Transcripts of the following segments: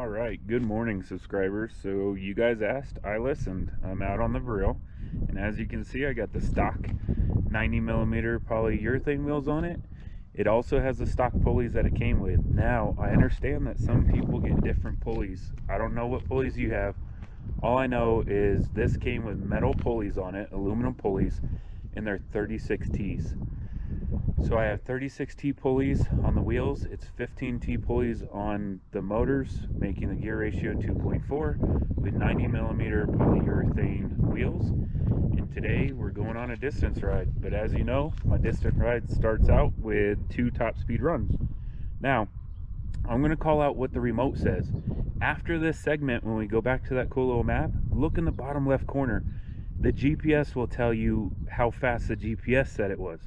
All right, good morning, subscribers. So you guys asked, I listened. I'm out on the Verreal, and as you can see, I got the stock 90mm polyurethane wheels on it. It also has the stock pulleys that it came with. Now, I understand that some people get different pulleys. I don't know what pulleys you have. All I know is this came with metal pulleys on it, aluminum pulleys, and they're 36Ts. So I have 36T pulleys on the wheels. It's 15T pulleys on the motors, making the gear ratio 2.4 with 90mm polyurethane wheels. And today we're going on a distance ride. But as you know, my distance ride starts out with 2 top speed runs. Now, I'm going to call out what the remote says. After this segment, when we go back to that cool little map, look in the bottom left corner. The GPS will tell you how fast the GPS said it was.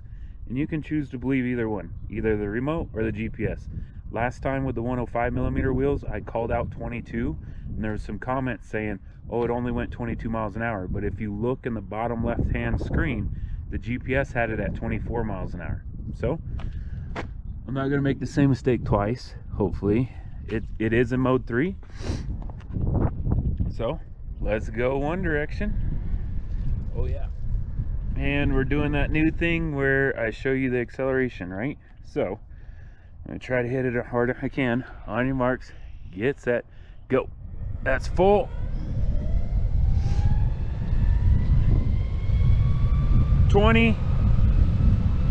And you can choose to believe either one, either the remote or the GPS. Last time with the 105mm wheels, I called out 22, and there was some comments saying, oh, it only went 22 miles an hour. But if you look in the bottom left-hand screen, the GPS had it at 24 miles an hour. So, I'm not gonna make the same mistake twice, hopefully. It is in mode 3. So, let's go one direction. Oh yeah. And we're doing that new thing where I show you the acceleration, right? So, I'm going to try to hit it as hard as I can. On your marks, get set, go. That's full. $20,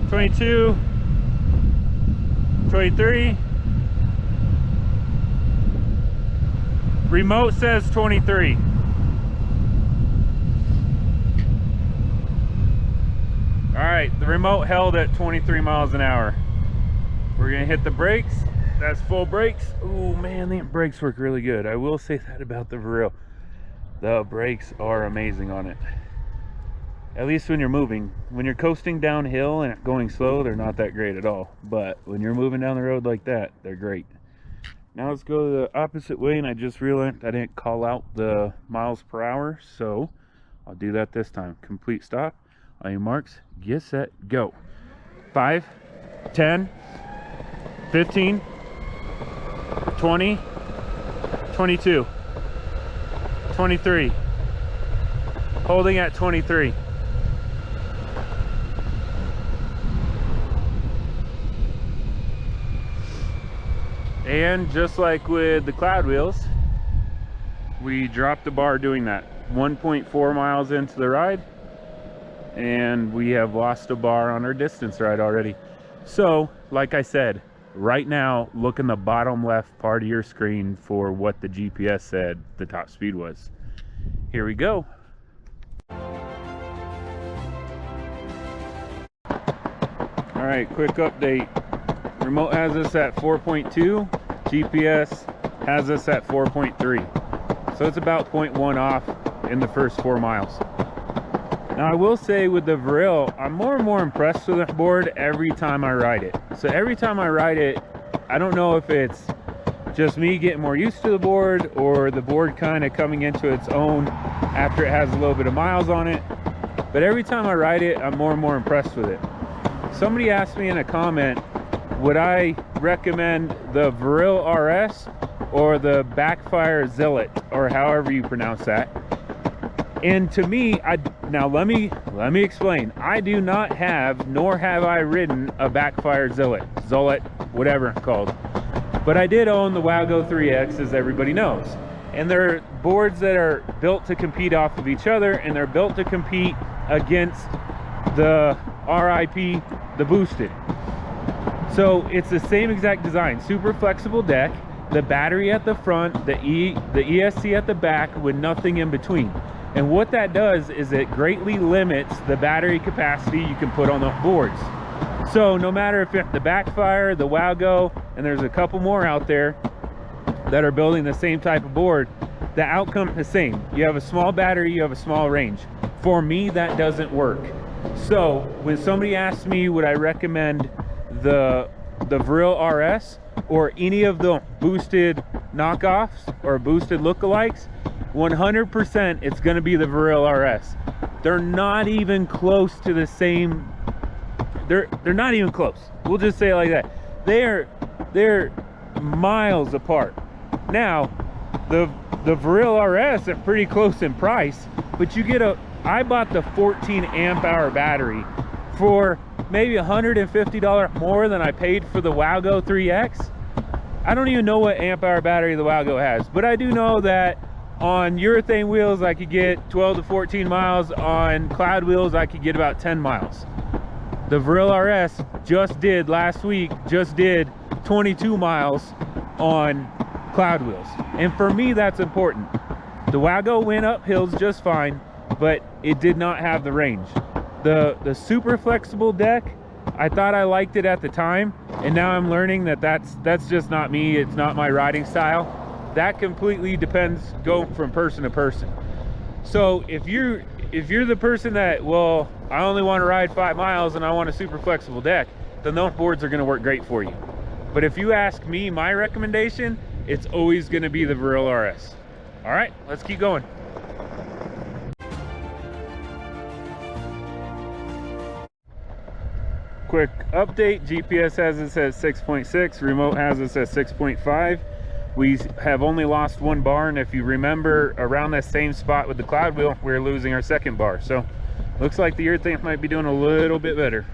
$22, $23. Remote says 23. Alright, the remote held at 23 miles an hour. We're going to hit the brakes. That's full brakes. Oh man, the brakes work really good. I will say that about the Verreal. The brakes are amazing on it. At least when you're moving. When you're coasting downhill and going slow, they're not that great at all. But when you're moving down the road like that, they're great. Now let's go the opposite way, and I just realized I didn't call out the miles per hour, so I'll do that this time. Complete stop. On your marks, get set, go. 5, 10, 15, 20, 22, 23. Holding at 23. And just like with the cloud wheels, we dropped the bar doing that. 1.4 miles into the ride, and we have lost a bar on our distance ride already. So like I said, right now look in the bottom left part of your screen for what the GPS said the top speed was. Here we go. All right, quick update. Remote has us at 4.2, GPS has us at 4.3, so it's about 0.1 off in the first 4 miles. Now I will say with the Verreal, I'm more and more impressed with the board every time I ride it. So every time I ride it, I don't know if it's just me getting more used to the board or the board kind of coming into its own after it has a little bit of miles on it. But every time I ride it, I'm more and more impressed with it. Somebody asked me in a comment, would I recommend the Verreal RS or the Backfire Zillet, or however you pronounce that? And to me, now let me explain. I do not have, nor have I ridden a Backfire Zillet, whatever it's called. But I did own the Wago 3X, as everybody knows. And they're boards that are built to compete off of each other, and they're built to compete against the RIP, the Boosted. So it's the same exact design, super flexible deck, the battery at the front, the ESC at the back with nothing in between. And what that does is it greatly limits the battery capacity you can put on the boards. So no matter if it's the Backfire, the Wago, and there's a couple more out there that are building the same type of board, the outcome is the same. You have a small battery, you have a small range. For me, that doesn't work. So when somebody asks me would I recommend the Verreal RS or any of the boosted knockoffs or boosted lookalikes, 100% it's going to be the Verreal RS. They're not even close to the same. They're not even close. We'll just say it like that. They're miles apart. Now, The Verreal RS are pretty close in price, but you get I bought the 14 amp hour battery for maybe $150 more than I paid for the Wago 3X. I don't even know what amp hour battery the Wago has, but I do know that on urethane wheels I could get 12 to 14 miles. On cloud wheels I could get about 10 miles. The Verreal RS last week just did 22 miles on cloud wheels, and for me that's important. The Wago went up hills just fine, but it did not have the range. The super flexible deck, I thought I liked it at the time, and now I'm learning that that's just not me. It's not my riding style. That completely depends, go from person to person. So if you're the person that, well, I only want to ride 5 miles and I want a super flexible deck, then those boards are going to work great for you. But if you ask me, my recommendation, it's always going to be the Verreal RS. All right, let's keep going. Quick update, GPS has us at 6.6, remote has us at 6.5. We have only lost one bar, and if you remember, around that same spot with the cloud wheel, we're losing our second bar. So looks like the urethane might be doing a little bit better.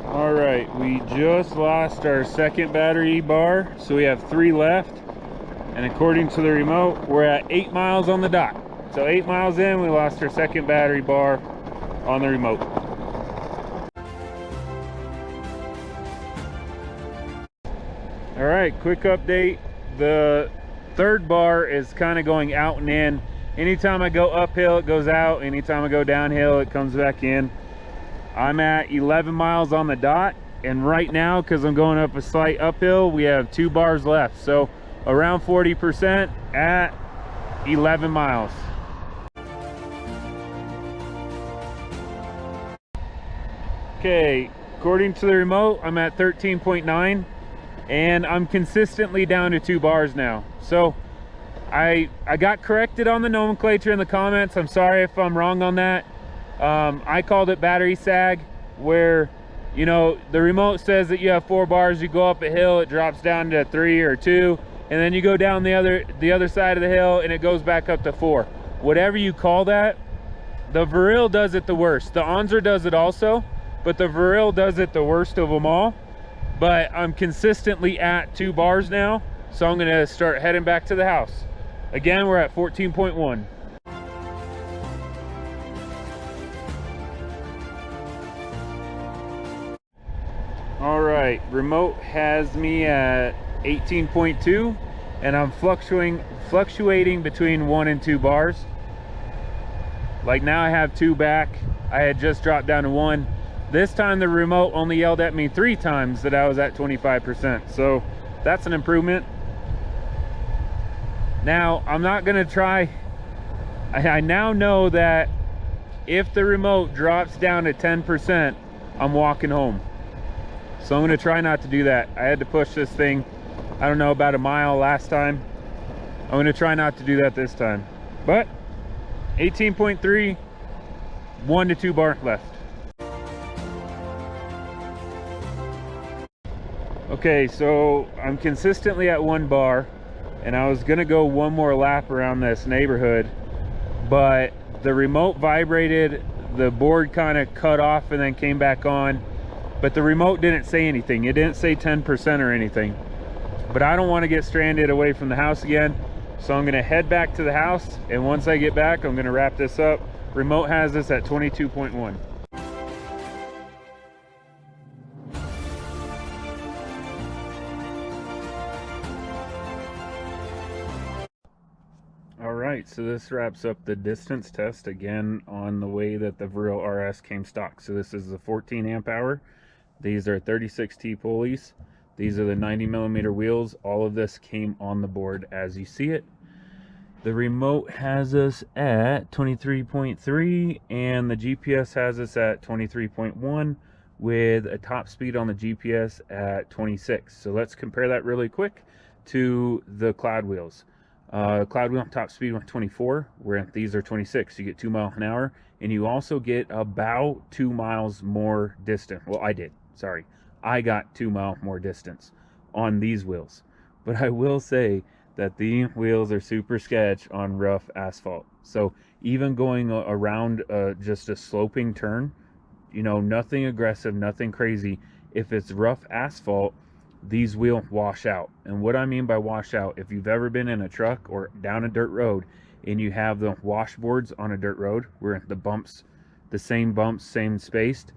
All right, we just lost our second battery bar, so we have 3 left, and according to the remote, we're at 8 miles on the dot. So 8 miles in, we lost our second battery bar on the remote. All right, quick update. The third bar is kind of going out and in. Anytime I go uphill, it goes out. Anytime I go downhill, it comes back in. I'm at 11 miles on the dot, and right now, because I'm going up a slight uphill, we have 2 bars left. So around 40% at 11 miles. Okay, according to the remote, I'm at 13.9, and I'm consistently down to 2 bars now. So I got corrected on the nomenclature in the comments. I'm sorry if I'm wrong on that. I called it battery sag, where, you know, the remote says that you have 4 bars, you go up a hill, it drops down to 3 or 2, and then you go down the other side of the hill and it goes back up to 4. Whatever you call that, the Verreal does it the worst. The Onsra does it also, but the Verreal does it the worst of them all. But I'm consistently at 2 bars now, so I'm gonna start heading back to the house. Again, we're at 14.1. All right, remote has me at 18.2, and I'm fluctuating between 1 and 2 bars. Like now I have 2 back. I had just dropped down to 1. This time the remote only yelled at me 3 times that I was at 25%. So that's an improvement. Now I'm not gonna try. I now know that if the remote drops down to 10%, I'm walking home. So I'm gonna try not to do that. I had to push this thing, I don't know, about a mile last time. I'm gonna try not to do that this time. But 18.3, 1 to 2 bar left. Okay, so I'm consistently at 1 bar, and I was gonna go 1 more lap around this neighborhood, but the remote vibrated, the board kind of cut off and then came back on, but the remote didn't say anything. It didn't say 10% or anything. But I don't want to get stranded away from the house again, so I'm gonna head back to the house, and once I get back, I'm gonna wrap this up. Remote has this at 22.1. Alright, so this wraps up the distance test again on the way that the Verreal RS came stock. So this is the 14 amp hour. These are 36T pulleys. These are the 90mm wheels. All of this came on the board as you see it. The remote has us at 23.3 and the GPS has us at 23.1 with a top speed on the GPS at 26. So let's compare that really quick to the cloud wheels. Cloud wheel top speed went 24, where these are 26. You get 2 miles an hour, and you also get about 2 miles more distant. Well, I did, sorry. I got 2 mile more distance on these wheels. But I will say that the wheels are super sketch on rough asphalt. So even going around just a sloping turn, you know, nothing aggressive, nothing crazy. If it's rough asphalt, these wheels wash out. And what I mean by wash out, if you've ever been in a truck or down a dirt road and you have the washboards on a dirt road where the bumps, the same bumps, same spaced,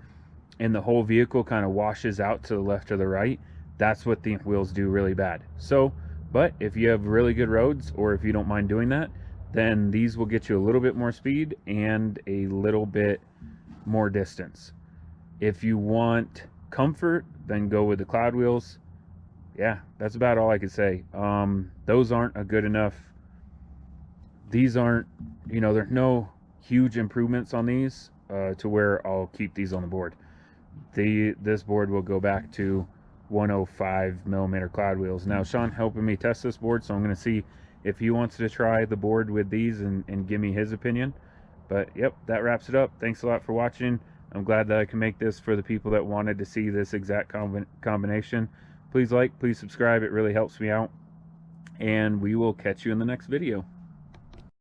and the whole vehicle kind of washes out to the left or the right, that's what the wheels do really bad. So, but if you have really good roads, or if you don't mind doing that, then these will get you a little bit more speed and a little bit more distance. If you want comfort, then go with the cloud wheels. Yeah, that's about all I could say. Those aren't a good enough. These aren't, you know, there's no huge improvements on these to where I'll keep these on the board. This board will go back to 105 millimeter cloud wheels. Now Sean helping me test this board, so I'm going to see if he wants to try the board with these and give me his opinion. But yep, that wraps it up. Thanks a lot for watching. I'm glad that I can make this for the people that wanted to see this exact combination. Please like, please subscribe, it really helps me out, and we will catch you in the next video.